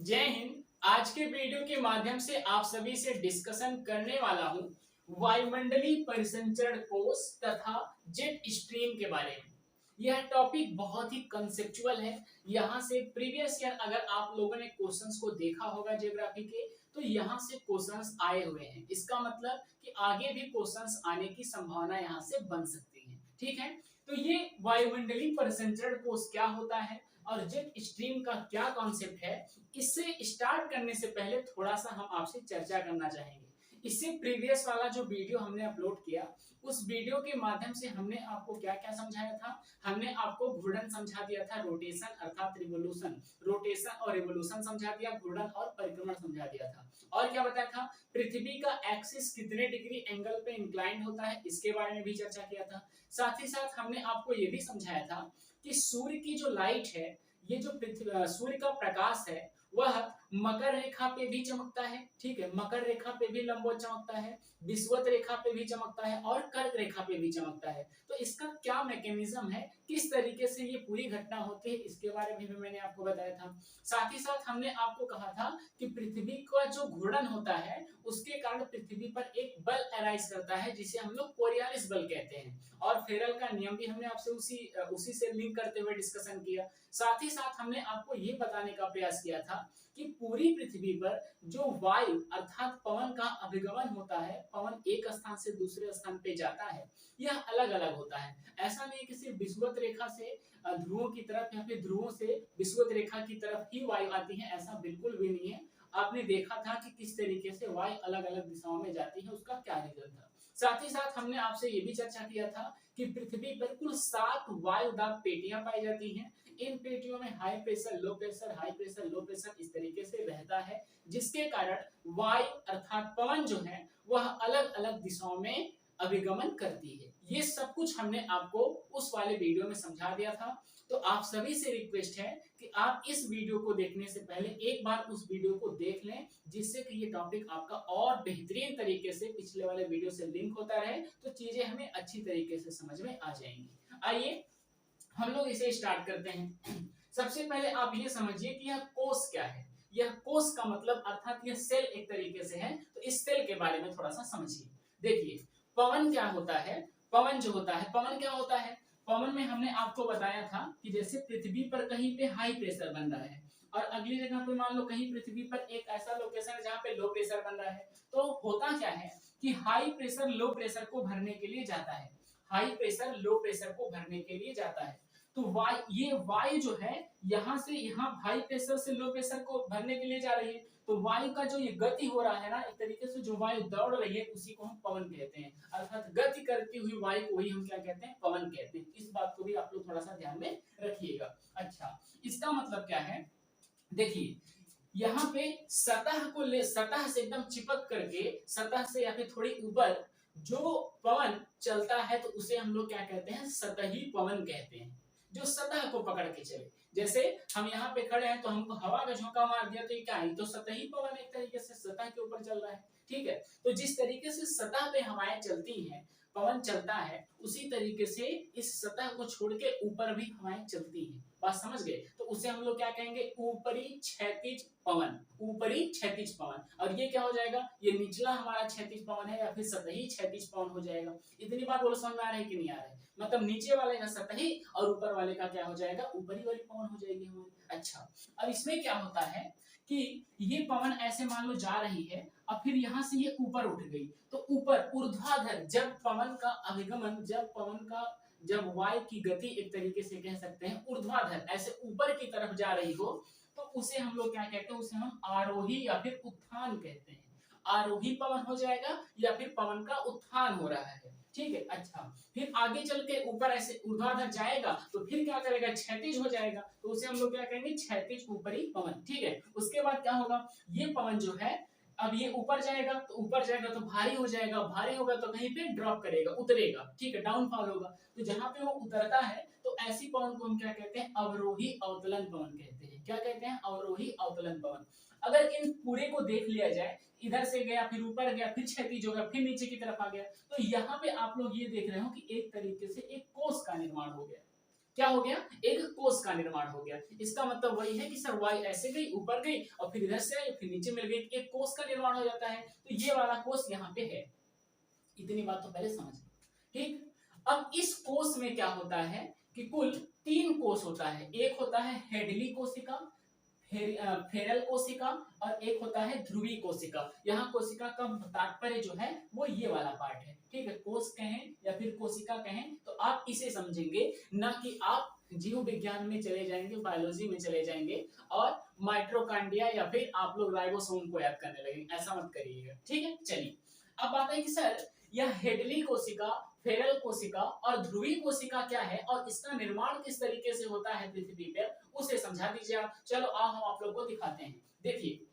जय हिंद। आज के वीडियो के माध्यम से आप सभी से डिस्कशन करने वाला हूं वायुमंडलीय परिसंचरण कोष तथा जेट स्ट्रीम के बारे में। यह टॉपिक बहुत ही कंसेप्चुअल है। यहां से प्रीवियस ईयर अगर आप लोगों ने क्वेश्चंस को देखा होगा ज्योग्राफी के, तो यहां से क्वेश्चंस आए हुए हैं। इसका मतलब कि आगे भी क्वेश्चंस आने की संभावना यहां से बन सकती है। ठीक है, तो ये वायुमंडलीय परिसंचरण कोष क्या होता है और जेट स्ट्रीम का क्या कॉन्सेप्ट है, इससे स्टार्ट करने से पहले थोड़ा सा हम आपसे चर्चा करना चाहेंगे। इससे प्रीवियस वाला जो वीडियो हमने अपलोड किया, उस वीडियो के माध्यम से हमने आपको क्या क्या समझाया था। हमने आपको घूर्णन समझा दिया था, रोटेशन अर्थात रिवोल्यूशन, रोटेशन और रिवोल्यूशन समझा दिया, घूर्णन और परिक्रमण समझा दिया था। और क्या बताया था, पृथ्वी का एक्सिस कितने डिग्री एंगल पे इंक्लाइंड होता है, इसके बारे में भी चर्चा किया था। साथ ही साथ हमने आपको ये भी समझाया था कि सूर्य की जो लाइट है, ये जो सूर्य का प्रकाश है, वह मकर रेखा पे भी चमकता है। ठीक है, मकर रेखा पे भी लंबवत चमकता है, विषुवत रेखा पे भी चमकता है और कर्क रेखा पे भी चमकता है। तो इसका क्या मैकेनिज्म है, किस तरीके से ये पूरी घटना होती है, इसके बारे में भी मैंने आपको बताया था। साथ ही साथ हमने आपको कहा था कि पृथ्वी का जो घूर्णन होता है, उसके कारण पृथ्वी पर एक बल अराइज करता है, जिसे हम लोग कोरियालिस बल कहते हैं। और फेरल का नियम भी हमने आपसे उसी से लिंक करते हुए डिस्कशन किया। साथ ही साथ हमने आपको ये बताने का प्रयास किया था कि पूरी पृथ्वी पर जो वायु अर्थात पवन का अभिगमन होता है, पवन एक स्थान से दूसरे स्थान पे जाता है, यह अलग अलग होता है। ऐसा नहीं कि सिर्फ विषुवत रेखा से ध्रुवों की तरफ या फिर ध्रुवों से विषुवत रेखा की तरफ ही वायु आती है, ऐसा बिल्कुल भी नहीं है। आपने देखा था कि किस तरीके से वायु अलग अलग दिशाओं में जाती है, उसका क्या रीजन था। साथ ही साथ हमने आपसे ये भी चर्चा किया था कि पृथ्वी पर कुल 7 वायुदाब पेटियां पाई जाती हैं। इन पेटियों में high pressure, low pressure, high pressure, low pressure इस तरीके से रहता है, जिसके कारण वायु अर्थात पवन जो है वह अलग अलग दिशाओं में अभिगमन करती है। ये सब कुछ हमने आपको उस वाले वीडियो में समझा दिया था। तो आप सभी से रिक्वेस्ट है कि आप इस वीडियो को देखने से पहले एक बार उस वीडियो को देख लें, जिससे कि ये टॉपिक आपका और बेहतरीन तरीके से पिछले वाले वीडियो से लिंक होता रहे, तो चीजें हमें अच्छी तरीके से समझ में आ जाएंगी। आइए हम लोग इसे स्टार्ट करते हैं। सबसे पहले आप ये समझिए कि यह कोष क्या है। यह कोष का मतलब अर्थात यह सेल एक तरीके से है, तो इस सेल के बारे में थोड़ा सा समझिए। देखिए, पवन क्या होता है। पवन जो होता है, पवन क्या होता है, पवन में हमने आपको बताया था कि जैसे पृथ्वी पर कहीं पे हाई प्रेशर बन रहा है और अगली जगह पे मान लो कहीं पृथ्वी पर एक ऐसा लोकेशन है जहाँ पे लो प्रेशर बन रहा है, तो होता क्या है कि हाई प्रेशर लो प्रेशर को भरने के लिए जाता है, हाई प्रेशर लो प्रेशर को भरने के लिए जाता है। तो ये वायु जो है यहाँ से यहाँ हाई प्रेशर से लो प्रेशर को भरने के लिए जा रही है। तो वायु का जो ये गति हो रहा है ना, एक तरीके से जो वायु दौड़ रही है उसी को हम पवन कहते हैं, अर्थात गति करती हुई वायु को ही हम क्या कहते हैं, पवन कहते हैं। इस बात को भी आप लोग थोड़ा सा ध्यान में रखिएगा। अच्छा, इसका मतलब क्या है, देखिए यहाँ पे सतह से एकदम चिपक करके, सतह से या फिर थोड़ी ऊपर जो पवन चलता है, तो उसे हम लोग क्या कहते हैं, सतही पवन कहते हैं, जो सतह को पकड़ के चले। जैसे हम यहाँ पे खड़े हैं तो हमको हवा का झोंका मार दिया, तो ये क्या है, तो सतही पवन एक तरीके से सतह के ऊपर चल रहा है। ठीक है, तो जिस तरीके से सतह पे हवाएं चलती हैं, पवन चलता है, उसी तरीके से इस सतह को छोड़ के ऊपर भी हवाएं चलती हैं। बात समझ गए, तो उसे हम लोग क्या कहेंगे, ऊपरी क्षैतिज पवन, ऊपरी क्षैतिज पवन। और ये क्या हो जाएगा, ये निचला हमारा क्षैतिज पवन है या फिर सतही क्षैतिज पवन हो जाएगा। इतनी बात बोलो, समझ में आ रहा है कि नहीं आ रहा है, मतलब नीचे वाले का सतही और ऊपर वाले का क्या हो जाएगा, ऊपरी वाली पवन हो जाएगी हमारी। अच्छा, अब इसमें क्या होता है कि ये पवन ऐसे मान लो जा रही है, अब फिर यहाँ से ये ऊपर उठ गई, तो ऊपर ऊर्ध्वाधर, जब पवन का अभिगमन, जब वायु की गति एक तरीके से कह सकते हैं ऊर्ध्वाधर ऐसे ऊपर की तरफ जा रही हो, तो उसे हम लोग क्या कहते हैं, उसे हम आरोही या फिर उत्थान कहते हैं। आरोही पवन हो जाएगा या फिर पवन का उत्थान हो रहा है। ठीक है, अच्छा, फिर आगे चल के ऊपर ऐसे ऊर्ध्वाधर जाएगा तो फिर क्या करेगा, क्षैतिज हो जाएगा, तो उसे हम लोग क्या कहेंगे, क्षैतिज ऊपरी पवन। ठीक है, उसके बाद क्या होगा, ये पवन जो है अब ये ऊपर जाएगा, तो ऊपर जाएगा तो भारी हो जाएगा, भारी होगा तो कहीं पे ड्रॉप करेगा, उतरेगा। ठीक है, डाउनफॉल होगा, तो जहां पे वो उतरता है, तो ऐसी पवन को हम क्या कहते हैं, अवरोही अवतलन पवन कहते हैं। क्या कहते हैं, अवरोही अवतलन पवन। अगर इन पूरे को देख लिया जाए, इधर से गया, फिर ऊपर गया, फिर क्षैतिज हो गया, फिर नीचे की तरफ आ गया, तो यहाँ पे आप लोग ये देख रहे हो कि एक तरीके से एक कोष का निर्माण हो गया। क्या हो गया, एक कोस का निर्माण हो गया। इसका मतलब वही है कि सर वायु ऐसे गई, ऊपर गई और फिर इधर से आई, फिर नीचे मिल गई, एक कोस का निर्माण हो जाता है। तो ये वाला कोस यहाँ पे है। इतनी बात तो पहले समझ लो, ठीक। अब इस कोष में क्या होता है कि कुल 3 कोष होता है। एक होता है हेडली कोशिका, फेरल कोशिका, और एक होता है ध्रुवी कोशिका। यहाँ कोशिका का तात्पर्य जो है वो ये वाला पार्ट है, ठीक है। कोष कहें या फिर कोशिका कहें तो आप इसे समझेंगे, ना कि आप जीव विज्ञान में चले जाएंगे, बायोलॉजी में चले जाएंगे और माइट्रोकांड्रिया या फिर आप लोग राइबोसोम को याद करने लगेंगे। ऐसा मत करिएगा, ठीक है। चलिए अब बात है कि सर यह हेडली कोशिका, फेरल कोशिका और ध्रुवी कोशिका क्या है और इसका निर्माण किस तरीके से होता है पृथ्वी पर, उसे समझा दीजिए आप। चलो आओ हम आप लोग को दिखाते हैं। देखिए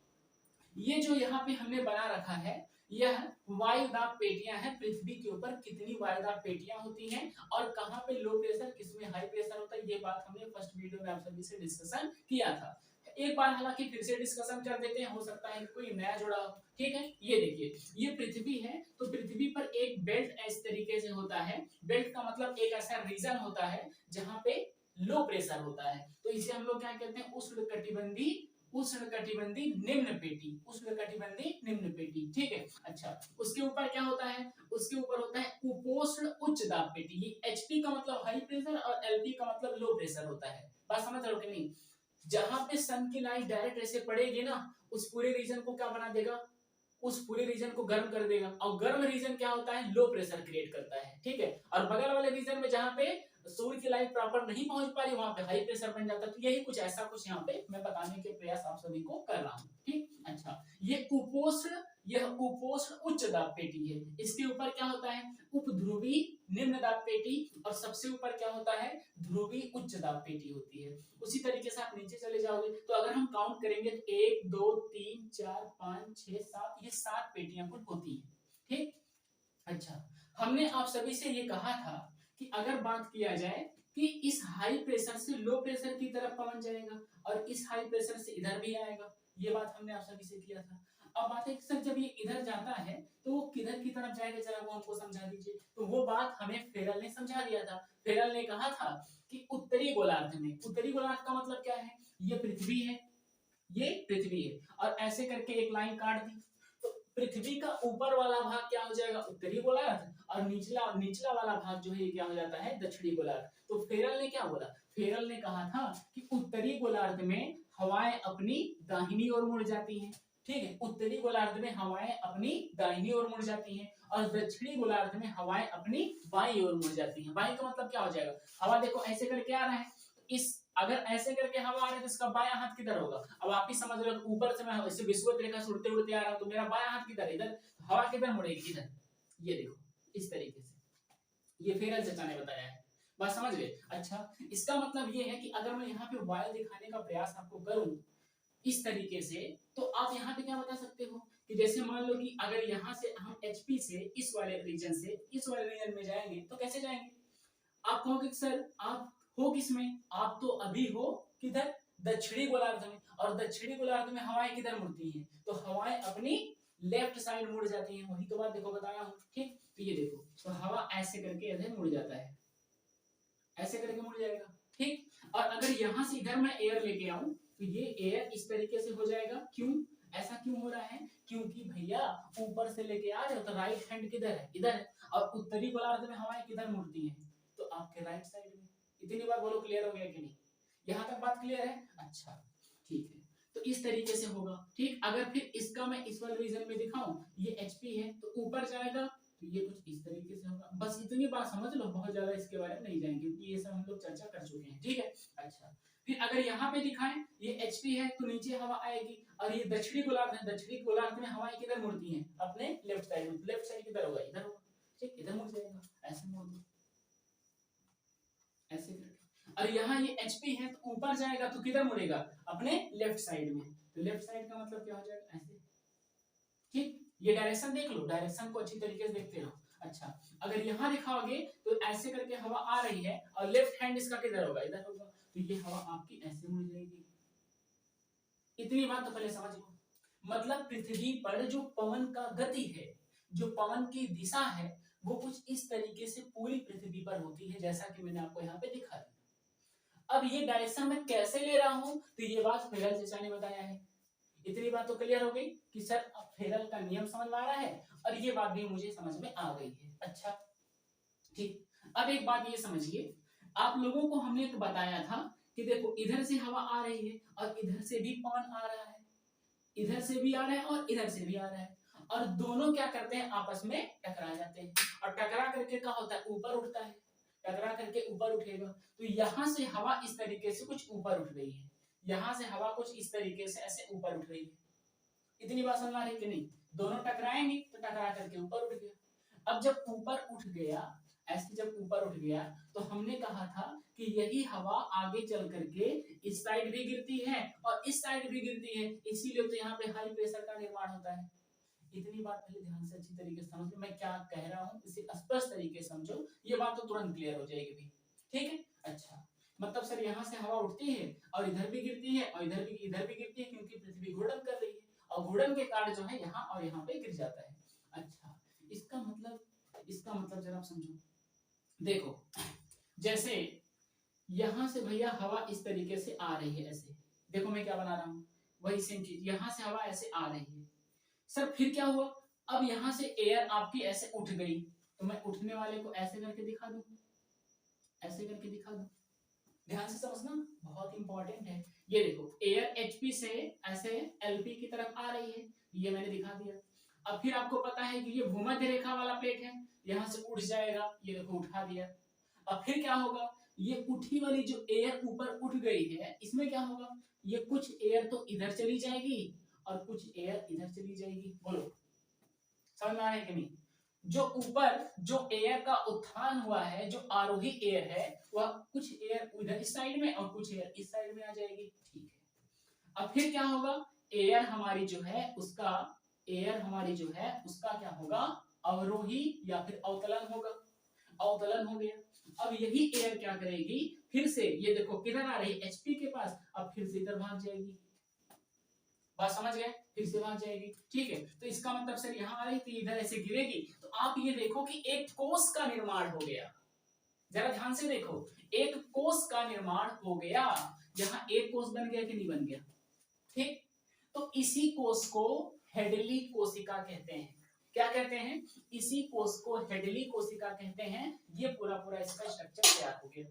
ये जो यहाँ पे हमने बना रखा है, यह वायुदाब पेटियां हैं। पृथ्वी के ऊपर कितनी वायुदाब पेटियां होती हैं और कहाँ पे लो प्रेशर, किसमें हाई प्रेशर होता है, ये बात हमने फर्स्ट वीडियो में आप सभी से डिस्कशन किया था। एक बार हालांकि फिर से डिस्कशन कर देते हैं, हो सकता है कि कोई नया जुड़ा हो, ठीक है। ये देखिए ये पृथ्वी है, तो पृथ्वी पर एक बेल्ट इस तरीके से होता है। बेल्ट का मतलब एक ऐसा रीजन होता है जहाँ पे लो प्रेशर होता है, तो इसे हम लोग क्या कहते हैं, उष्णकटिबंधीय, उष्णकटिबंधीय निम्न पेटी, उष्णकटिबंधीय निम्न पेटी, ठीक है। अच्छा उसके ऊपर क्या होता है, उसके ऊपर होता है उपोष्ण उच्च दाब पेटी। ये एचपी का मतलब हाई प्रेशर और एलपी का मतलब लो प्रेशर होता है। बात समझ रहे हो कि नहीं। जहां पे सन की लाइट डायरेक्ट ऐसे पड़ेगी ना, उस पूरे रीजन को क्या बना देगा, उस पूरे रीजन को गर्म कर देगा। और गर्म रीजन क्या होता है, लो प्रेशर क्रिएट करता है, ठीक है। और बगल वाले रीजन में जहां पे सूर्य की लाइट प्रॉपर नहीं पहुंच पा रही, वहां पे हाई प्रेशर बन जाता है। तो यही कुछ ऐसा कुछ यहाँ पे मैं बताने के प्रयास आप सभी को कर रहा हूँ, ठीक। अच्छा ये उपोष्ण, यह उपोष्ण उच्च दाब पेटी है। इसके ऊपर क्या होता है, उपध्रुवी निम्न दाब पेटी, और सबसे ऊपर क्या होता है, ध्रुवी उच्च दाब पेटी होती है। उसी तरीके से आप नीचे चले जाओगे तो अगर हम काउंट करेंगे तो 1 2 3 4 5 6 7, ये 7 पेटियां कुल होती है, ठीक। अच्छा हमने आप सभी से ये कहा था कि अगर बात किया जाए कि इस हाई प्रेशर से लो प्रेशर की तरफ पवन जाएगा और इस हाई प्रेशर से इधर भी आएगा, ये बात हमने आप सभी से किया था। अब बात है कि सर जब ये इधर जाता है तो वो किधर की तरफ जाएगा, जरा वो हमको समझा दीजिए। तो वो बात हमें फेरल ने समझा दिया था। फेरल ने कहा था कि उत्तरी गोलार्ध में, उत्तरी गोलार्ध का मतलब क्या है, ये पृथ्वी है, ये पृथ्वी है, और ऐसे करके एक लाइन काट दी। तो पृथ्वी का ऊपर वाला भाग क्या हो जाएगा, उत्तरी गोलार्ध, और निचला निचला वाला भाग जो है ये क्या हो जाता है, दक्षिणी गोलार्ध। तो फेरल ने क्या बोला, फेरल ने कहा था कि उत्तरी गोलार्ध में हवाएं अपनी दाहिनी ओर मुड़ जाती हैं, ठीक है। उत्तरी गोलार्ध में हवाएं अपनी दाहिनी ओर मुड़ जाती हैं और दक्षिणी गोलार्ध में हवाएं अपनी बाईं ओर मुड़ जाती हैं। बाईं का मतलब क्या हो जाएगा, हवा देखो ऐसे करके आ रहा है, इस अगर ऐसे करके हवा आ रही है तो इसका बायां हाथ किधर होगा। अब आप ही समझ रहे हो, ऊपर से मैं ऐसे विषुवत रेखा से उड़ते उड़ते आ रहा हूं तो मेरा बायां हाथ किधर है, इधर। हवा किधर मुड़ेगी, इधर। ये देखो इस तरीके से, ये फेरल चाचा ने बताया है। बात समझ गए। अच्छा इसका मतलब ये है कि अगर मैं यहाँ पे वायु दिखाने का प्रयास आपको करूं इस तरीके से, तो आप यहाँ पे क्या बता सकते हो कि जैसे मान लो कि अगर यहाँ से हम एचपी से इस वाले रीजन से इस वाले रीजन में जाएंगे तो कैसे जाएंगे। आप कहोगे सर आप हो किसमें, आप तो अभी हो किधर, दक्षिणी गोलार्ध में, और दक्षिणी गोलार्ध में हवाएं किधर मुड़ती हैं, तो हवाएं अपनी लेफ्ट साइड मुड़ जाती हैं। वही तो बात देखो बताया हूं, ठीक। तो ये देखो तो हवा ऐसे करके इधर मुड़ जाता है, ऐसे करके मुड़ जाएगा, ठीक। और अगर यहां से इधर मैं एयर लेके आऊं तो ये एयर इस तरीके से हो जाएगा। क्यों ऐसा क्यों हो रहा है, क्योंकि भैया ऊपर से लेके आ रहे हो तो राइट हैंड किधर है, इधर है, और उत्तरी गोलार्ध में हवाएं किधर मुड़ती हैं, तो आपके राइट साइड में। इतनी बार बोलो क्लियर हो गया कि नहीं, यहाँ तक बात क्लियर है। अच्छा ठीक है, तो इस तरीके से होगा, ठीक। अगर फिर इसका मैं इस वाले रीजन में दिखाऊं, ये एचपी है तो ऊपर जाएगा तो ये कुछ इस तरीके से होगा। बस इतनी बात समझ लो, बहुत ज्यादा इसके बारे में नहीं जाएंगे क्योंकि ये सब हम लोग चर्चा कर चुके हैं, ठीक है। अच्छा फिर अगर यहाँ पे दिखाएं ये एचपी है तो नीचे हवा आएगी, और ये दक्षिणी गोलार्ध है, दक्षिणी गोलार्ध में हवाएं किधर मुड़ती हैं, अपने लेफ्ट साइड में। लेफ्ट साइड किधर होगा, इधर होगा, ठीक। इधर मुड़ जाएगा, ऐसे मोड़ दो, ऐसे करके। और यहाँ ये एचपी है तो ऊपर जाएगा तो किधर मुड़ेगा, अपने लेफ्ट साइड में। तो लेफ्ट साइड का मतलब क्या हो जाएगा, ऐसे, ठीक। ये डायरेक्शन देख लो, डायरेक्शन को अच्छी तरीके से देखते रहो। अच्छा अगर यहाँ दिखाओगे तो ऐसे करके हवा आ रही है और लेफ्ट हैंड इसका किधर होगा, इधर होगा, तो ये हवा आपकी ऐसे मुड़ जाएगी। इतनी बात तो पहले समझ लो। मतलब पृथ्वी पर जो पवन का गति है, जो पवन की दिशा है, वो कुछ इस तरीके से पूरी पृथ्वी पर होती है, जैसा कि मैंने आपको यहाँ पे दिखा दिया। अब ये डायरेक्शन मैं कैसे ले रहा हूं, तो ये बात फेरल चचा ने बताया है। इतनी बात तो क्लियर हो गई कि सर अब फेरल का नियम समझ में आ रहा है और ये बात भी मुझे समझ में आ गई है। अच्छा ठीक, अब एक बात ये समझिए, आप लोगों को हमने एक बताया था कि देखो इधर से हवा आ रही है और इधर से भी पवन आ रहा है, इधर से भी आ रहा है और इधर से भी आ रहा है, और दोनों क्या करते हैं आपस में टकरा जाते हैं, और टकरा करके क्या होता है ऊपर उठता है, टकरा करके ऊपर उठेगा। तो यहां से हवा इस तरीके से कुछ ऊपर उठ रही है, यहां से हवा कुछ इस तरीके से ऐसे ऊपर उठ रही है। इतनी बात समझ आ रही कि नहीं, दोनों टकराएंगे तो टकरा करके ऊपर उठ गया। अब जब ऊपर उठ गया, ऐसे जब ऊपर उठ गया तो हमने कहा था कि यही हवा आगे चल करके इस साइड भी गिरती है और इस साइड भी गिरती है, इसीलिए तो यहाँ पे हाई प्रेशर का निर्माण होता है। इतनी बात पहले ध्यान से अच्छी तरीके से समझ लो, मैं क्या कह रहा हूँ इसे स्पष्ट तरीके से समझो, ये बात तो तुरंत क्लियर हो जाएगी भी। ठीक है, अच्छा मतलब सर यहाँ से हवा उठती है और इधर भी गिरती है और इधर भी गिरती है, क्योंकि पृथ्वी घूर्णन कर रही है और घूर्णन के कारण जो है यहाँ और यहाँ पे गिर जाता है। अच्छा इसका मतलब जरा आप समझो, देखो जैसे यहां से भैया हवा इस तरीके से आ रही है ऐसे, देखो मैं क्या बना रहा हूं, वही सेम चीज, यहां से हवा ऐसे आ रही है। सर फिर क्या हुआ, अब यहां से एयर आपकी ऐसे उठ गई, तो मैं उठने वाले को ऐसे करके दिखा दूं, ऐसे करके दिखा दूं, ध्यान से समझना बहुत इंपॉर्टेंट है। ये देखो एयर एचपी से ऐसे एलपी की तरफ आ रही है, ये मैंने दिखा दिया। अब फिर आपको पता है कि ये भूमध्य रेखा वाला प्लेट है, यहां से उठ जाएगा, ये देखो उठा दिया। अब फिर क्या होगा, ये उठी वाली जो एयर ऊपर उठ गई है इसमें क्या होगा, ये कुछ एयर तो इधर चली जाएगी और कुछ एयर इधर चली जाएगी। बोलो समझ में आ रहा है कि नहीं, जो ऊपर जो एयर का उत्थान हुआ है, जो आरोही एयर है, वह कुछ एयर इधर इस साइड में और कुछ एयर इस साइड में आ जाएगी। ठीक है, अब फिर क्या होगा, एयर हमारी जो है उसका क्या होगा, अवरोही या फिर अवतलन होगा, अवतलन हो गया। अब यही एयर क्या करेगी, फिर से ये देखो किधर आ रही है एचपी के पास, अब फिर से इधर भाग जाएगी, बात समझ गए, फिर से भाग जाएगी। ठीक है, तो इसका मतलब सर यहाँ आ रही थी इधर ऐसे गिरेगी, तो आप ये देखो कि एक कोष का निर्माण हो गया, जरा ध्यान से देखो, एक कोष का निर्माण हो गया, यहाँ एक कोष बन गया कि नहीं बन गया। ठीक, तो इसी कोष को हेडली कोशिका कहते हैं। क्या कहते हैं, इसी कोष को हेडली कोशिका कहते हैं। ये पूरा इसका स्ट्रक्चर तैयार हो गया।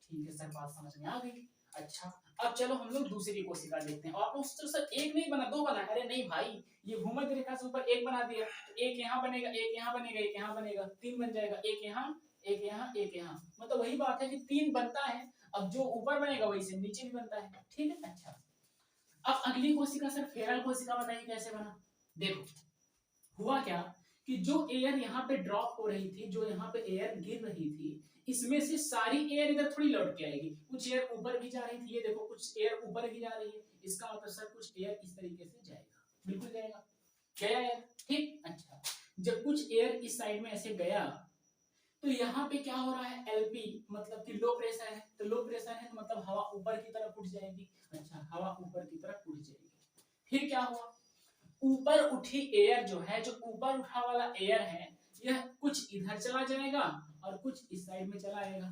ठीक है सर, बात समझ में आ गई। अच्छा अब चलो हम लोग दूसरी कोशिका देखते हैं। आप लोग तो सर एक नहीं बना, दो बना, अरे नहीं भाई, ये भूमध्य रेखा से ऊपर एक बना दिया, एक यहाँ बनेगा, एक यहाँ बनेगा, एक यहाँ बनेगा, तीन बन जाएगा, एक यहाँ एक यहाँ एक यहाँ, मतलब वही बात है कि तीन बनता है। अब जो ऊपर बनेगा वही से नीचे भी बनता है। ठीक है, अच्छा अब अगली कोशिका सर फेरल कोशिका बताइए कैसे बना। देखो हुआ क्या कि जो एयर यहाँ पे ड्रॉप हो रही थी, जो यहाँ पे एयर गिर रही थी, इसमें से सारी एयर इधर थोड़ी लौट के आएगी, कुछ एयर ऊपर भी जा रही थी, ये देखो कुछ एयर ऊपर भी जा रही है, इसका मतलब सर कुछ एयर इस तरीके से जाएगा, बिल्कुल जाएगा, गया यार। ठीक, अच्छा जब कुछ एयर इस साइड में ऐसे गया तो यहाँ पे क्या हो रहा है, एलपी मतलब कि लो प्रेशर है, तो लो प्रेशर है तो मतलब हवा ऊपर की तरफ उठ जाएगी। अच्छा हवा ऊपर की तरफ उठ जाएगी, फिर क्या हुआ, ऊपर उठी एयर जो है, जो ऊपर उठा वाला एयर है, यह कुछ इधर चला जाएगा और कुछ इस साइड में चला आएगा,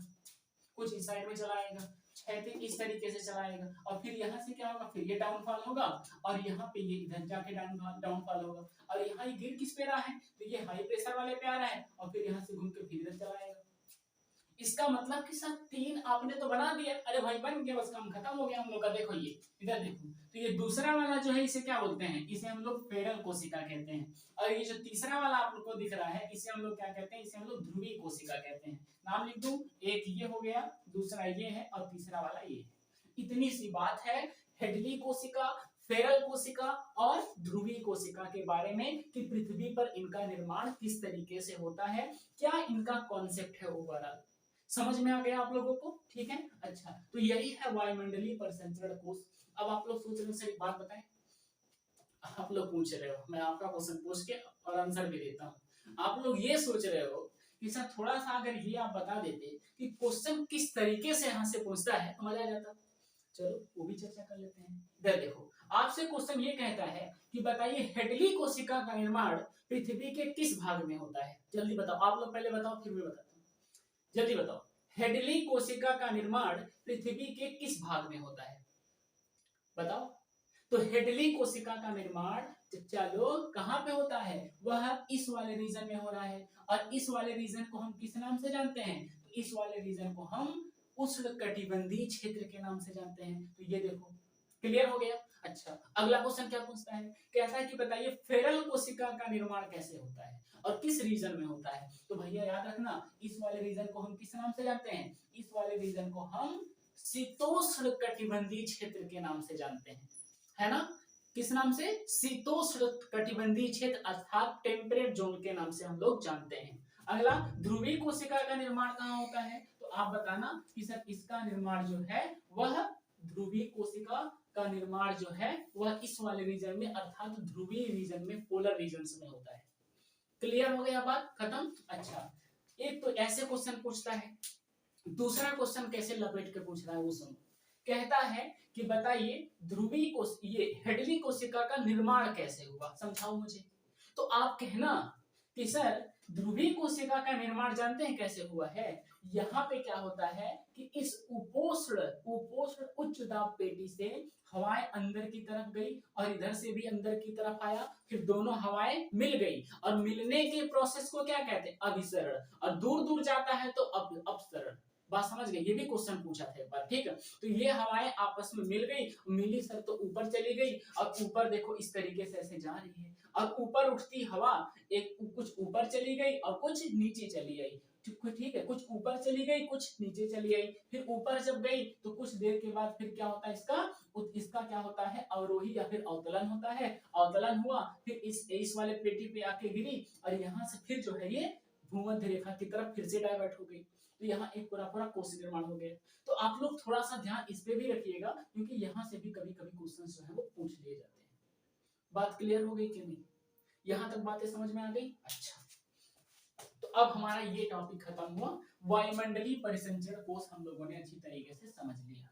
कुछ इस साइड में चला आएगा, क्षैतिज इस तरीके से चलाएगा, और फिर यहाँ से क्या होगा, फिर ये डाउनफॉल होगा और यहाँ पे ये इधर जाके डाउनफॉल होगा, और यहाँ ये गिर किस पे रहा है, तो ये हाई प्रेशर वाले पे आ रहा है और फिर यहाँ से घूम के फिर इधर चला आएगा। इसका मतलब कि सर तीन आपने तो बना दिया, अरे भाई बन गया, बस काम खत्म हो गया हम लोग का। देखो ये इधर देखो, तो ये दूसरा वाला जो है इसे क्या बोलते हैं, इसे हम लोग फेरल कोशिका कहते हैं, और ये जो तीसरा वाला आप लोग को दिख रहा है इसे हम लोग क्या कहते हैं, इसे हम लोग ध्रुवीय कोशिका कहते हैं। नाम लिख दूं, एक ये हो गया, दूसरा ये है और तीसरा वाला ये है। इतनी सी बात है हेडली कोशिका, फेरल कोशिका और ध्रुवीय कोशिका के बारे में कि पृथ्वी पर इनका निर्माण किस तरीके से होता है, क्या इनका कॉन्सेप्ट है ओवरऑल, समझ में आ गया आप लोगों को। ठीक है, अच्छा तो यही है वायुमंडलीय परिसंचरण कोश। अब आप लोग सोच रहे हो सर एक बात बताएं, आप लोग पूछ रहे हो, मैं आपका क्वेश्चन पूछ के और आंसर भी देता हूँ। आप लोग ये सोच रहे हो कि सर थोड़ा सा अगर ये आप बता देते कि क्वेश्चन किस तरीके से यहाँ से पूछता है तो मजा आ जाता। चलो वो भी चर्चा कर लेते हैं। इधर देखो, आपसे क्वेश्चन ये कहता है कि बताइए हेडली कोशिका का निर्माण पृथ्वी के किस भाग में होता है, जल्दी बताओ, आप लोग पहले बताओ फिर मैं बताता हूँ, जल्दी बताओ। हेडली कोशिका का निर्माण पृथ्वी के किस भाग में होता है? बताओ। तो हेडली कोशिका का निर्माण चलो कहां पे होता है? वह इस वाले रीजन में हो रहा है। और इस वाले रीजन को हम किस नाम से जानते हैं? तो इस वाले रीजन को हम उष्णकटिबंधीय क्षेत्र के नाम से जानते हैं। तो ये देखो, क्लियर हो गया। अच्छा, अगला क्वेश्चन क्या पूछता है? कहता है कि बताइए फेरल कोशिका का निर्माण कैसे होता है और किस रीजन में होता है? तो भैया याद रखना, इस वाले रीजन को हम किस नाम से जानते हैं? इस वाले रीजन को हम शीतोष्ण कटिबंधीय क्षेत्र के नाम से जानते हैं, है ना? किस नाम से? शीतोष्ण कटिबंधीय क्षेत्र अर्थात टेम्परेट जोन के नाम से हम लोग जानते हैं। अगला, ध्रुवीय कोशिका का निर्माण कहाँ होता है? तो आप बताना कि सर इसका निर्माण जो है वह ध्रुवीय कोशिका का निर्माण जो है वह इस वाले रीजन में अर्थात ध्रुवीय रीजन में, पोलर रीजन में होता है। क्लियर हो गया, बात खत्म। अच्छा, एक तो ऐसे क्वेश्चन पूछता है, दूसरा क्वेश्चन कैसे लपेट के पूछ रहा है वो सुनो। कहता है कि बताइए ध्रुवीय कोश ये हेडली कोशिका का निर्माण कैसे हुआ, समझाओ मुझे। तो आप कहना कि सर ध्रुवीय कोशिका का निर्माण जानते हैं कैसे हुआ है? यहाँ पे क्या होता है कि इस उपोष्ण उपोष्ण उच्च दाब पेटी से हवाएं अंदर की तरफ गई और इधर से भी अंदर की तरफ आया, फिर दोनों हवाएं मिल गई और मिलने के प्रोसेस को क्या कहते हैं? अभिसरण। और दूर दूर जाता है तो अपसरण। बात समझ गए? ये भी क्वेश्चन पूछा था एक बार, ठीक है। तो ये हवाएं आपस में मिल गई, मिली सर तो ऊपर चली गई और ऊपर देखो इस तरीके से ऐसे जा रही है। अब ऊपर उठती हवा एक कुछ ऊपर चली गई और कुछ नीचे चली आई, ठीक है। कुछ ऊपर चली गई, कुछ नीचे चली आई। फिर ऊपर जब गई तो कुछ देर के बाद फिर क्या होता है इसका क्या होता है? अवरोही या फिर अवतलन होता है। अवतलन हुआ, फिर इस वाले पेटी पे आके गिरी और यहाँ से फिर जो है ये भूमध्य रेखा की तरफ फिर से डाइवर्ट हो गई। तो यहाँ एक पूरा पूरा कोश निर्माण हो गया। तो आप लोग थोड़ा सा ध्यान इस पे भी रखिएगा क्योंकि यहाँ से भी कभी कभी क्वेश्चन जो है वो पूछ लिए जाते हैं। बात क्लियर हो गई कि नहीं? यहाँ तक बातें समझ में आ गई? अच्छा, तो अब हमारा ये टॉपिक खत्म हुआ। वायुमंडलीय परिसंचरण कोश हम लोगों ने अच्छी तरीके से समझ लिया,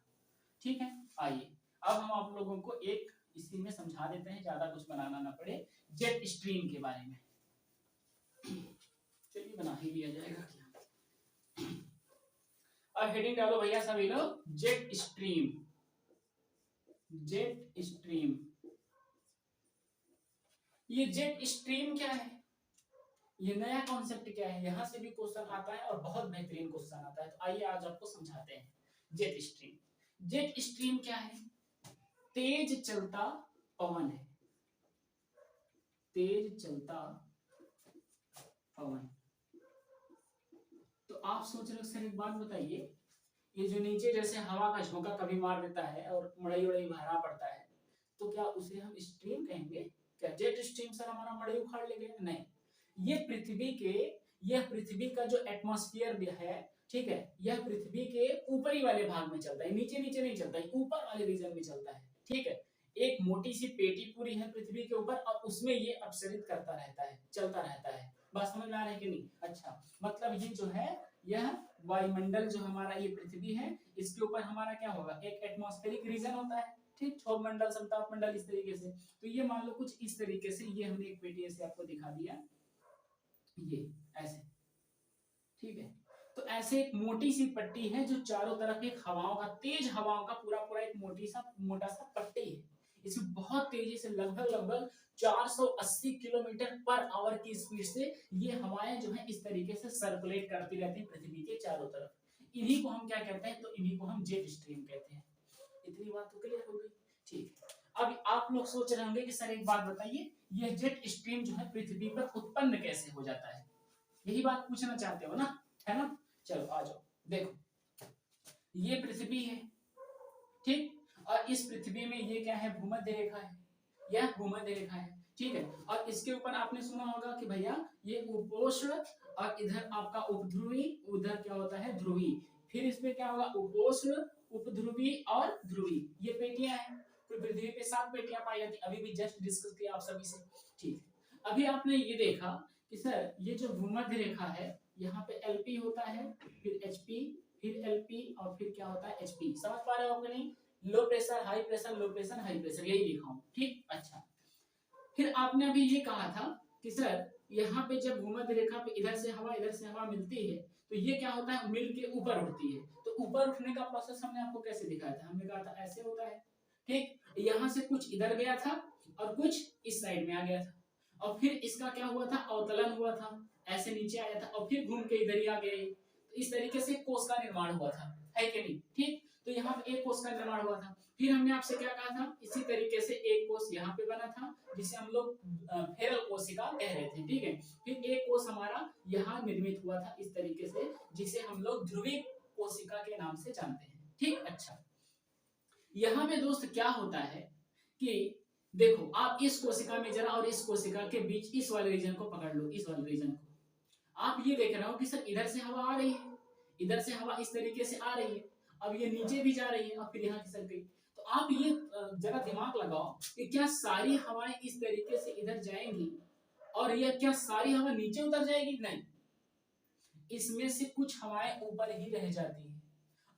ठीक है। आइए अब हम आप लोगों को एक इसी में समझा देते हैं, ज्यादा कुछ बनाना ना पड़े, जेट स्ट्रीम के बारे में। चलिए बना ही लिया जाएगा। अब हेडिंग डालो भैया सभी लोग, जेट स्ट्रीम। जेट स्ट्रीम, ये जेट स्ट्रीम क्या है? ये नया कॉन्सेप्ट क्या है? यहां से भी क्वेश्चन आता है और बहुत बेहतरीन क्वेश्चन आता है। तो आइए आज आपको समझाते हैं जेट स्ट्रीम। जेट स्ट्रीम क्या है? तेज चलता पवन है, तेज चलता पवन। तो आप सोच रहे हो सर एक बात बताइए, ये जो नीचे जैसे हवा का झोंका कभी मार देता है और मड़ई उड़ई भरा पड़ता है, तो क्या उसे हम स्ट्रीम कहेंगे? क्या जेट स्ट्रीम सर हमारा मड़ई उखाड़ ले गया? नहीं, यह पृथ्वी का जो एटमॉस्फेयर है, ठीक है, यह पृथ्वी के ऊपरी वाले भाग में चलता है, नीचे नीचे नहीं चलता है, ऊपर वाले रीजन में चलता है, ठीक है। एक मोटी सी पेटी पूरी है पृथ्वी के ऊपर और उसमें ये अपसरित करता रहता है, चलता रहता है। बात समझ में आ रही है कि नहीं? अच्छा, मतलब ये जो है यह वायुमंडल जो हमारा ये पृथ्वी है, इसके ऊपर हमारा क्या होगा? एक एटमॉस्फेरिक रीजन होता है, ठीक, क्षोभ मंडल, समताप मंडल, इस तरीके से। तो ये मान लो कुछ इस तरीके से, ये हमने एक पेटी ऐसे आपको दिखा दिया, ये ऐसे, ठीक है। तो ऐसे एक मोटी सी पट्टी है जो चारों तरफ एक हवाओं का, तेज हवाओं का पूरा पूरा एक मोटा सा पट्टी है। इसमें बहुत तेजी से लगभग 480 किलोमीटर पर आवर की स्पीड से ये हवाएं जो है इस तरीके से सर्कुलेट करती रहती है पृथ्वी के चारों तरफ। इन्हीं को हम क्या कहते हैं? तो इन्हीं को हम जेट स्ट्रीम कहते हैं। इतनी बात तो क्लियर हो गई, ठीक है। अब आप लोग सोच रहे होंगे कि सर एक बात बताइए, यह जेट स्ट्रीम जो है पृथ्वी पर उत्पन्न कैसे हो जाता है? यही बात पूछना चाहते हो ना, है ना? चलो आ जाओ, देखो ये पृथ्वी है, ठीक, और इस पृथ्वी में ये क्या है? भूमध्य रेखा है, यह भूमध्य रेखा है, ठीक है। और इसके ऊपर आपने सुना होगा कि भैया ये उपोष्ण और इधर आपका उपध्रुवी, उधर क्या होता है? ध्रुवी। फिर इसमें क्या होगा? उपोष्ण, उपध्रुवी और ध्रुवी। ये पेटियां हैं, तो पृथ्वी पे 7 पेटियां पाई जाती, अभी भी जस्ट डिस्कस किया आप सभी से, ठीक। अभी आपने ये देखा कि सर ये जो भूमध्य रेखा है, यहाँ पे एलपी होता है, फिर एचपी, फिर एलपी और फिर क्या होता है? एचपी। समझ पा रहे हो कि नहीं? Low pressure high pressure, low pressure high pressure, यही लिखा हूं, ठीक। अच्छा, फिर आपने अभी ये कहा था कि सर यहाँ पे जब भूमध्य रेखा पे इधर से हवा मिलती है तो ये क्या होता है, मिल के ऊपर उठती है। तो ऊपर उठने का प्रोसेस हमने आपको कैसे दिखाया था, हमने कहा था ऐसे होता है। ठीक, यहाँ से कुछ इधर गया था और कुछ इस साइड में आ गया था, और फिर इसका क्या हुआ था, अवतलन हुआ था, ऐसे नीचे आया था और फिर घूम के इधर ही आ गए। तो इस तरीके से कोष का निर्माण हुआ था, है कि नहीं। ठीक, तो यहाँ पे एक कोष का निर्माण हुआ था। फिर हमने आपसे क्या कहा था, इसी तरीके से एक कोष यहाँ पे बना था जिसे हम लोग फेरल कोशिका कह रहे थे। ठीक है, फिर एक कोष हमारा यहाँ निर्मित हुआ था इस तरीके से, जिसे हम लोग ध्रुवीय कोशिका के नाम से जानते हैं। ठीक, अच्छा, यहाँ पे दोस्त क्या होता है कि देखो, आप इस कोशिका में जरा और इस कोशिका के बीच इस वाले रीजन को पकड़ लो, इस वाले रीजन को। आप ये देख रहे हो कि सर इधर से हवा आ रही है, इधर से हवा इस तरीके से आ रही है, अब ये नीचे भी जा रही है और फिर यहाँ खिसक गई। तो आप ये जरा दिमाग लगाओ कि क्या सारी हवाएं इस तरीके से इधर जाएंगी और ये क्या सारी हवा नीचे उतर जाएगी, नहीं, इसमें से कुछ हवाएं ऊपर ही रह जाती हैं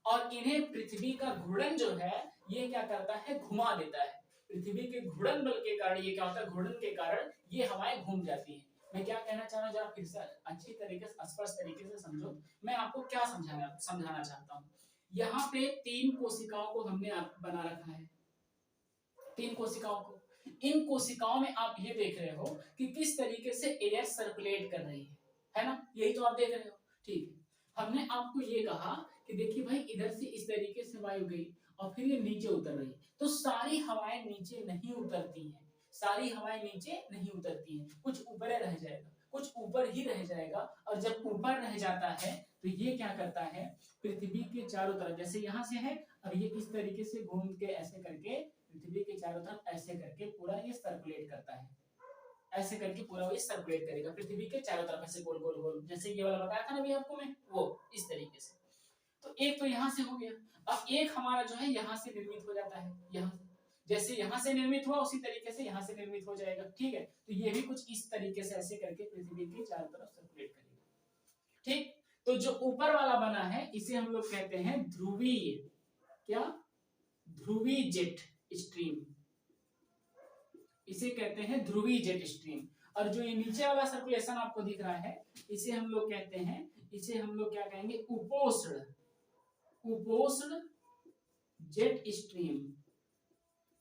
और इन्हें पृथ्वी का घूर्णन जो है ये क्या करता है, घुमा देता है। पृथ्वी के घूर्णन बल के कारण ये क्या होता है, घूर्णन के कारण ये हवाएं घूम जाती हैं। मैं क्या कहना चाह रहा हूँ, जरा फिर से अच्छी तरीके से स्पष्ट तरीके से समझो मैं आपको क्या समझाना चाहता हूँ। यहाँ पे 3 कोशिकाओं को हमने बना रखा है, 3 कोशिकाओं को। इन कोशिकाओं में आप ये देख रहे हो कि किस तरीके से एयर सर्कुलेट कर रही है ना, यही तो आप देख रहे हो। ठीक है, हमने आपको ये कहा कि देखिए भाई इधर से इस तरीके से वायु गई और फिर ये नीचे उतर रही, तो सारी हवाएं नीचे नहीं उतरती हैं, सारी हवाएं नीचे नहीं उतरती हैं, कुछ ऊपर रह जाएगा, कुछ ऊपर ही रह जाएगा। और जब ऊपर रह जाता है तो ये क्या करता है, पृथ्वी के चारों तरफ, जैसे यहाँ से है अब ये इस तरीके से घूम के ऐसे करके पृथ्वी के चारों तरफ ऐसे करके पूरा ये सर्कुलेट करता है, ऐसे करके पूरा ये सर्कुलेट करेगा पृथ्वी के चारों तरफ ऐसे गोल गोल गोल, जैसे ये वाला बताया था ना अभी आपको मैं, वो इस तरीके से। तो एक तो यहाँ से हो गया, अब एक हमारा जो है यहाँ से निर्मित हो जाता है, यहाँ से जैसे यहाँ से निर्मित हुआ उसी तरीके से यहाँ से निर्मित हो जाएगा। ठीक है, तो ये भी कुछ इस तरीके से ऐसे करके पृथ्वी के चारों तरफ सर्कुलेट करेगा। ठीक, तो जो ऊपर वाला बना है इसे हम लोग कहते हैं ध्रुवीय, क्या, ध्रुवीय जेट स्ट्रीम, इसे कहते हैं ध्रुवीय जेट स्ट्रीम। और जो ये नीचे वाला सर्कुलेशन आपको दिख रहा है इसे हम लोग कहते हैं, इसे हम लोग क्या कहेंगे, उपोष्ण, उपोष्ण जेट स्ट्रीम,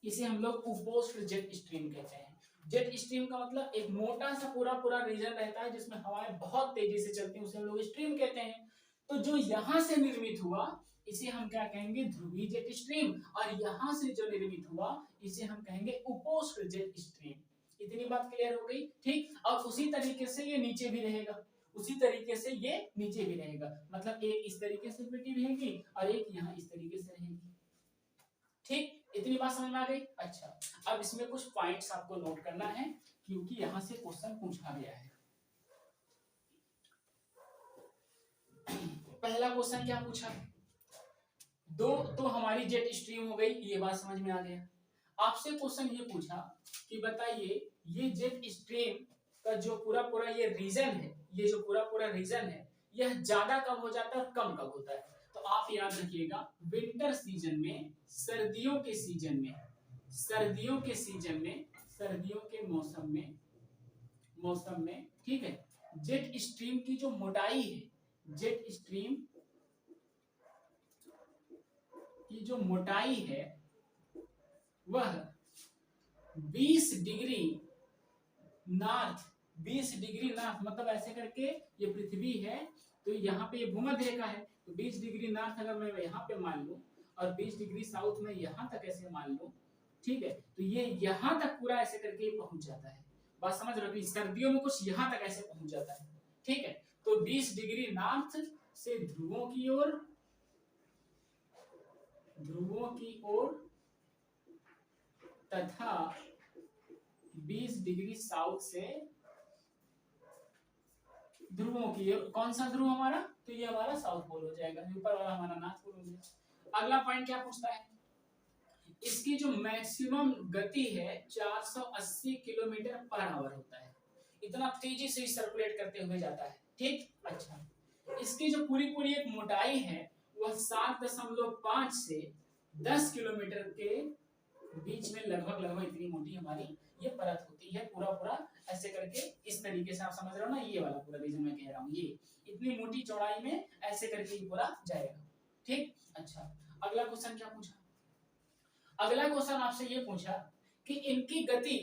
इसे हम लोग उपोष्ण जेट स्ट्रीम कहते हैं। जेट स्ट्रीम का मतलब एक मोटा सा पूरा पूरा रीजन रहता है जिसमें हवाएं बहुत तेजी से चलती हैं, उसे हम लोग स्ट्रीम कहते हैं। तो जो यहां से निर्मित हुआ इसे हम क्या कहेंगे, ध्रुवीय जेट स्ट्रीम, और यहां से जो निर्मित हुआ इसे हम कहेंगे उपोष्ण जेट स्ट्रीम। इतनी बात क्लियर हो गई। ठीक, और उसी तरीके से ये नीचे भी रहेगा, उसी तरीके से ये नीचे भी रहेगा, मतलब एक इस तरीके से पेटी रहेगी और एक यहाँ इस तरीके से रहेगी। ठीक, इतनी बात समझ में आ गई। अच्छा, अब इसमें कुछ पॉइंट्स आपको नोट करना है क्योंकि यहां से क्वेश्चन पूछा गया है। पहला क्वेश्चन क्या पूछा, दो तो हमारी जेट स्ट्रीम हो गई, ये बात समझ में आ गया। आपसे क्वेश्चन ये पूछा कि बताइए ये जेट स्ट्रीम का जो पूरा पूरा ये रीजन है, ये जो पूरा पूरा रीजन है यह ज्यादा कब हो जाता है और कम कब होता है। तो आप याद रखिएगा, विंटर सीजन में, सर्दियों के सीजन में, सर्दियों के सीजन में, सर्दियों के मौसम में ठीक है, जेट स्ट्रीम की जो मोटाई है, जेट स्ट्रीम की जो मोटाई है वह 20 डिग्री नॉर्थ, 20 डिग्री नॉर्थ मतलब ऐसे करके ये पृथ्वी है तो यहाँ पे ये भूमध्य रेखा है, तो 20 डिग्री नॉर्थ अगर मैं यहाँ पे मान लूं और 20 डिग्री साउथ में यहाँ तक ऐसे मान लूं, ठीक है, तो ये यहाँ तक पूरा ऐसे करके पहुंच जाता है। बात समझ रहे हो, सर्दियों में कुछ यहाँ तक ऐसे पहुंच जाता है। ठीक है, तो 20 डिग्री नॉर्थ से ध्रुवों की ओर, ध्रुवों की ओर तथा 20 डिग्री साउथ से ध्रुवों की, कौन सा ध्रुव हमारा, तो ये हमारा साउथ पोल हो जाएगा, ऊपर वाला हमारा नॉर्थ पोल हो जाएगा। अगला पॉइंट क्या पूछता है, इसकी जो मैक्सिमम गति है 480 किलोमीटर पर आवर होता है, इतना तेजी से सर्कुलेट करते हुए जाता है। ठीक, अच्छा, इसकी जो पूरी पूरी एक मोटाई है वह 7.5 से 10 किलोमीटर के बीच में लगभग लगभग इतनी मोटी हमारी ये परत होती है, पूरा पूरा ऐसे करके इस तरीके से आप समझ रहे हो ना, ये वाला पूरा रीजन मैं कह रहा हूँ, ये इतनी मोटी चौड़ाई में ऐसे करके ये पूरा जाएगा। ठीक, अच्छा अगला क्वेश्चन क्या पूछा, अगला क्वेश्चन आपसे ये पूछा कि इनकी गति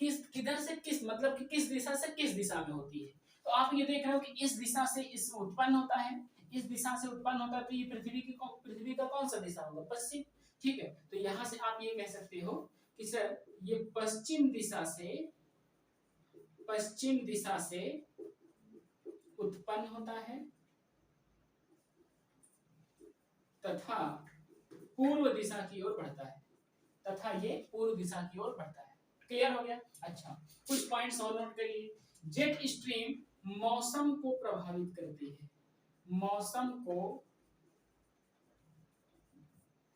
किधर से किस मतलब कि किस दिशा से किस दिशा में होती है। तो आप ये देख रहे हो कि इस दिशा से इस उत्पन्न होता है, इस दिशा से उत्पन्न होता है, तो ये पृथ्वी का कौन सा दिशा होगा, पश्चिम। ठीक है, तो यहां से आप ये कह सकते हो कि सर ये पश्चिम दिशा से उत्पन्न होता है तथा पूर्व दिशा की ओर बढ़ता है, तथा ये पूर्व दिशा की ओर बढ़ता है। क्लियर हो गया। अच्छा कुछ पॉइंट्स और नोट करिए। जेट स्ट्रीम मौसम को प्रभावित करती है,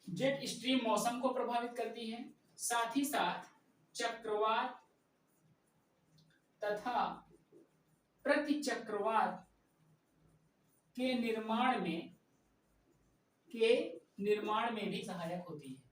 जेट स्ट्रीम मौसम को प्रभावित करती है, साथ ही साथ चक्रवात तथा प्रतिचक्रवात के निर्माण में भी सहायक होती है।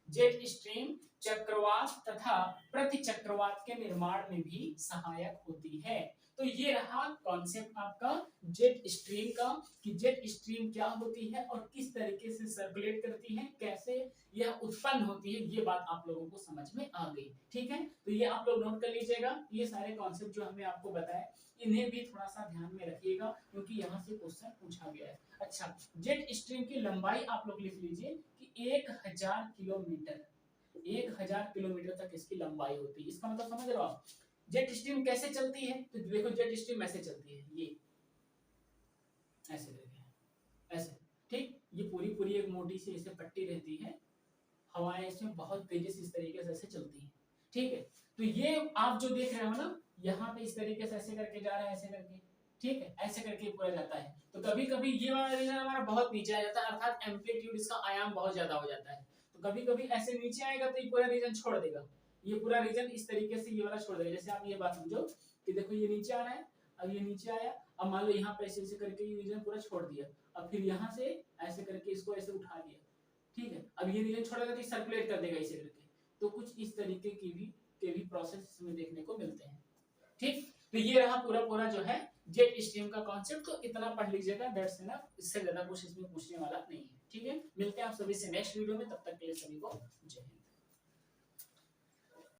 जेट स्ट्रीम चक्रवात तथा प्रतिचक्रवात के निर्माण में भी सहायक होती है। तो ये रहा कॉन्सेप्ट आपका जेट स्ट्रीम का, कि जेट स्ट्रीम क्या होती है और किस तरीके से सर्कुलेट करती है, कैसे यह उत्पन्न होती है, ये बात आप लोगों को समझ में आ गई। ठीक है, तो ये आप लोग नोट कर लीजिएगा, ये सारे कॉन्सेप्ट जो हमने आपको बताए इन्हें भी थोड़ा सा ध्यान में रखिएगा, क्योंकि यहाँ से क्वेश्चन पूछा गया है। अच्छा जेट स्ट्रीम की लंबाई आप लोग लिख लीजिए कि 1000 किलोमीटर, 1000 किलोमीटर तक इसकी लंबाई होती है। इसका मतलब समझ रहे हो आप, जेट स्ट्रीम कैसे चलती है, तो देखो जेट स्ट्रीम ऐसे चलती है, ये ऐसे करके ऐसे। ठीक, ये पूरी पूरी एक मोटी सी ऐसे पट्टी रहती है, हवाएं इसमें बहुत तेजी से इस तरीके से ऐसे चलती है। ठीक है, तो ये आप जो देख रहे हो ना, यहाँ पे इस तरीके से ऐसे करके जा रहा है, ऐसे करके, ठीक है, ऐसे करके पूरा जाता है। तो कभी कभी ये वाला रीजन हमारा बहुत नीचे आ जाता है, अर्थात एम्पलीट्यूड इसका आयाम बहुत ज्यादा हो जाता है। तो कभी कभी ऐसे नीचे आएगा तो ये पूरा रीजन छोड़ देगा, ये पूरा रीजन इस तरीके से ये वाला छोड़ देगा। जैसे आप ये बात समझो कि देखो ये नीचे आ रहा है, अब ये नीचे आया, अब मान लो यहाँ पे ऐसे करके ये रीजन पूरा छोड़ दिया, अब फिर यहाँ से ऐसे करके इसको ऐसे उठा लिया। ठीक है, अब ये रीजन छोड़ेगा तो सर्कुलेट कर देगा इसे करके। तो कुछ इस तरीके की भी प्रोसेस इसमें देखने को मिलते हैं। ठीक, तो ये रहा पूरा पूरा जो है जेट स्ट्रीम का कॉन्सेप्ट। तो इतना पढ़ लीजिएगा, दैट्स इनफ, इससे ज्यादा कुछ इसमें पूछने वाला नहीं है। ठीक है, मिलते हैं आप सभी से नेक्स्ट वीडियो में, तब तक के लिए सभी को जय हिंद।